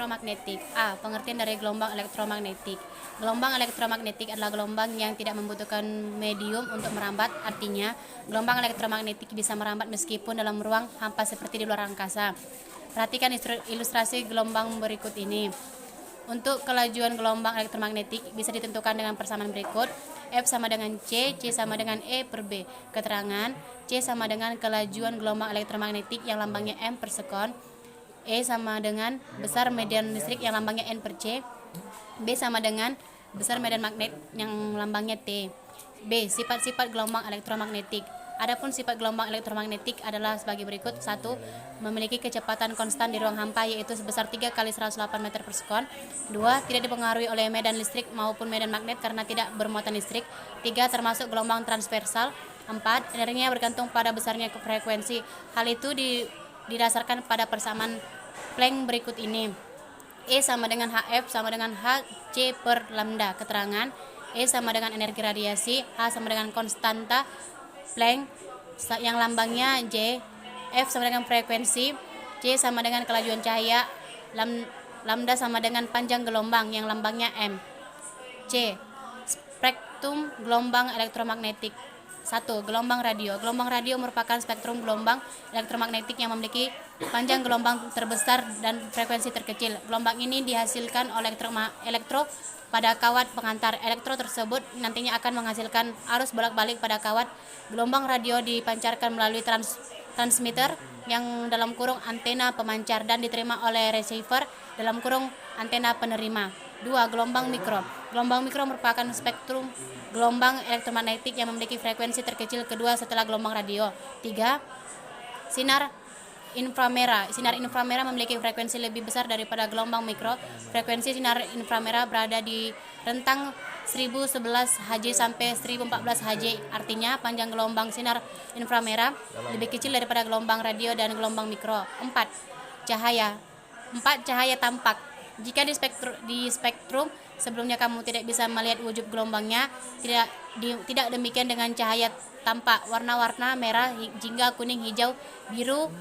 elektromagnetik. A. Pengertian dari gelombang elektromagnetik. Gelombang elektromagnetik adalah gelombang yang tidak membutuhkan medium untuk merambat. Artinya, gelombang elektromagnetik bisa merambat meskipun dalam ruang hampa seperti di luar angkasa. Perhatikan ilustrasi gelombang berikut ini. Untuk kelajuan gelombang elektromagnetik bisa ditentukan dengan persamaan berikut. F sama dengan C sama dengan E per B. Keterangan, C sama dengan kelajuan gelombang elektromagnetik yang lambangnya M per sekon. E sama dengan besar median listrik yang lambangnya N per C. B sama dengan besar medan magnet yang lambangnya T. B. Sifat-sifat gelombang elektromagnetik. Adapun sifat gelombang elektromagnetik adalah sebagai berikut. 1. Memiliki kecepatan konstan di ruang hampa yaitu sebesar 3 kali 108 meter per sekon. 2. Tidak dipengaruhi oleh medan listrik maupun medan magnet karena tidak bermuatan listrik. 3. Termasuk gelombang transversal. 4. Energinya bergantung pada besarnya frekuensi. Hal itu didasarkan pada persamaan Planck berikut ini. E sama dengan HF sama dengan HC per lambda. Keterangan, E sama dengan energi radiasi, H sama dengan konstanta Planck yang lambangnya J, F sama dengan frekuensi, C sama dengan kelajuan cahaya, lambda sama dengan panjang gelombang yang lambangnya M. C. Spektrum gelombang elektromagnetik. 1. Gelombang radio. Gelombang radio merupakan spektrum gelombang elektromagnetik yang memiliki panjang gelombang terbesar dan frekuensi terkecil. Gelombang ini dihasilkan oleh elektro pada kawat pengantar. Elektro tersebut nantinya akan menghasilkan arus bolak-balik pada kawat. Gelombang radio dipancarkan melalui transmitter yang dalam kurung antena pemancar dan diterima oleh receiver dalam kurung antena penerima. 2. Gelombang mikro. Gelombang mikro merupakan spektrum gelombang elektromagnetik yang memiliki frekuensi terkecil kedua setelah gelombang radio. 3. Sinar inframerah. Sinar inframerah memiliki frekuensi lebih besar daripada gelombang mikro. Frekuensi sinar inframerah berada di rentang 1011 Hz sampai 1014 Hz. Artinya panjang gelombang sinar inframerah lebih kecil daripada gelombang radio dan gelombang mikro. 4. Cahaya. 4. Cahaya tampak. Jika di spektrum sebelumnya kamu tidak bisa melihat wujud gelombangnya, tidak demikian dengan cahaya tampak. Warna-warna merah, jingga, kuning, hijau, biru,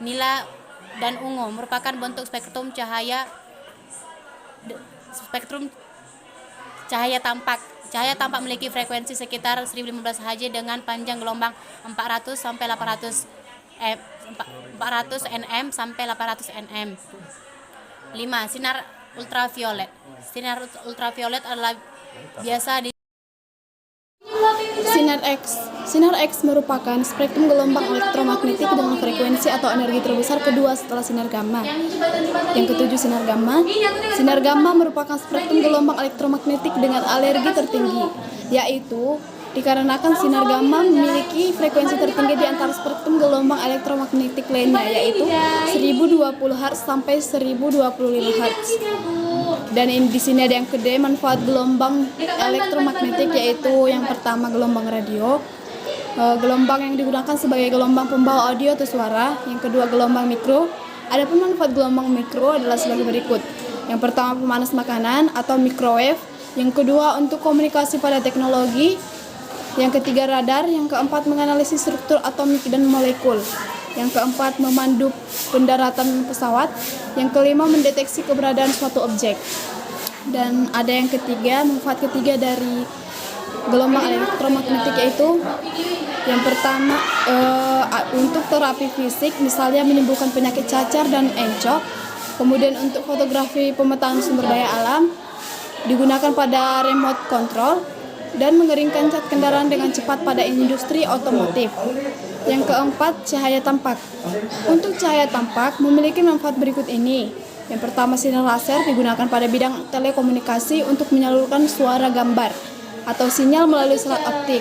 nila, dan ungu merupakan bentuk spektrum cahaya tampak. Cahaya tampak memiliki frekuensi sekitar 1015 Hz dengan panjang gelombang 400 sampai 800 nm sampai 800 nm. 5. Sinar ultraviolet. Sinar ultraviolet adalah biasa di Sinar X. Sinar X merupakan spektrum gelombang elektromagnetik dengan frekuensi atau energi terbesar kedua setelah sinar gamma. Yang ketujuh, sinar gamma. Sinar gamma merupakan spektrum gelombang elektromagnetik dengan alergi tertinggi, yaitu dikarenakan sinar gamma memiliki frekuensi tertinggi di antara spektrum gelombang elektromagnetik lainnya, yaitu 1020 Hz sampai 1025 Hz. Dan di sini ada yang kedua, manfaat gelombang elektromagnetik, yaitu yang pertama gelombang radio. Gelombang yang digunakan sebagai gelombang pembawa audio atau suara. Yang kedua, gelombang mikro. Adapun manfaat gelombang mikro adalah sebagai berikut. Yang pertama, pemanas makanan atau microwave. Yang kedua, untuk komunikasi pada teknologi. Yang ketiga, radar. Yang keempat, menganalisis struktur atomik dan molekul. Yang keempat, memandu pendaratan pesawat. Yang kelima, mendeteksi keberadaan suatu objek. Dan ada yang ketiga, manfaat ketiga dari gelombang elektromagnetik, yaitu yang pertama, untuk terapi fisik, misalnya menyembuhkan penyakit cacar dan encok. Kemudian untuk fotografi pemetaan sumber daya alam, digunakan pada remote control, dan mengeringkan cat kendaraan dengan cepat pada industri otomotif. Yang keempat, cahaya tampak. Untuk cahaya tampak memiliki manfaat berikut ini. Yang pertama, sinar laser digunakan pada bidang telekomunikasi untuk menyalurkan suara gambar atau sinyal melalui serat optik.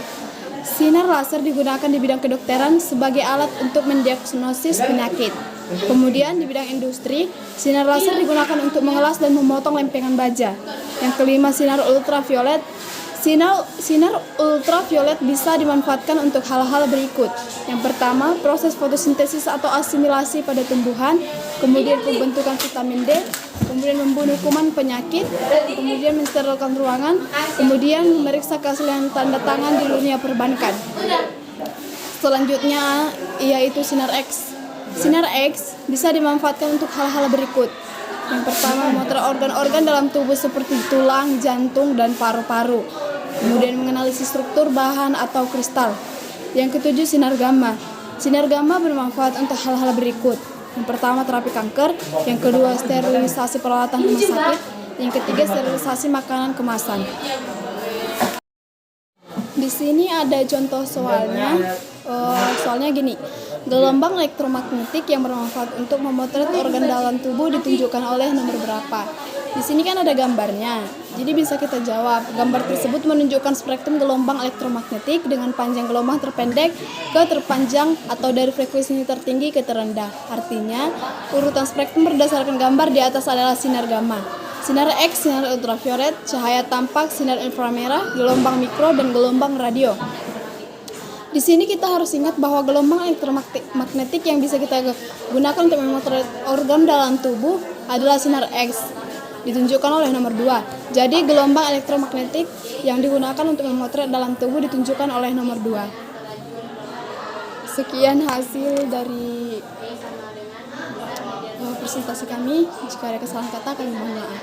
Sinar laser digunakan di bidang kedokteran sebagai alat untuk mendiagnosis penyakit. Kemudian di bidang industri, sinar laser digunakan untuk mengelas dan memotong lempengan baja. Yang kelima, sinar ultraviolet. Sinar ultraviolet bisa dimanfaatkan untuk hal-hal berikut. Yang pertama, proses fotosintesis atau asimilasi pada tumbuhan, kemudian pembentukan vitamin D, kemudian membunuh kuman penyakit, kemudian mensterilkan ruangan, kemudian memeriksa keaslian tanda tangan di dunia perbankan. Selanjutnya yaitu sinar X. Sinar X bisa dimanfaatkan untuk hal-hal berikut. Yang pertama, memotret organ-organ dalam tubuh seperti tulang, jantung, dan paru-paru. Kemudian menganalisis struktur bahan atau kristal. Yang ketujuh, sinar gamma. Sinar gamma bermanfaat untuk hal-hal berikut. Yang pertama, terapi kanker. Yang kedua, sterilisasi peralatan rumah sakit. Yang ketiga, sterilisasi makanan kemasan. Di sini ada contoh soalnya. Soalnya gini, gelombang elektromagnetik yang bermanfaat untuk memotret organ dalam tubuh ditunjukkan oleh nomor berapa. Di sini kan ada gambarnya, jadi bisa kita jawab. Gambar tersebut menunjukkan spektrum gelombang elektromagnetik dengan panjang gelombang terpendek ke terpanjang atau dari frekuensi tertinggi ke terendah. Artinya, urutan spektrum berdasarkan gambar di atas adalah sinar gamma. Sinar X, sinar ultraviolet, cahaya tampak, sinar inframerah, gelombang mikro, dan gelombang radio. Di sini kita harus ingat bahwa gelombang elektromagnetik yang bisa kita gunakan untuk memotret organ dalam tubuh adalah sinar X, ditunjukkan oleh nomor 2. Jadi gelombang elektromagnetik yang digunakan untuk memotret dalam tubuh ditunjukkan oleh nomor 2. Sekian hasil dari presentasi kami. Jika ada kesalahan kata, kami mohon maaf.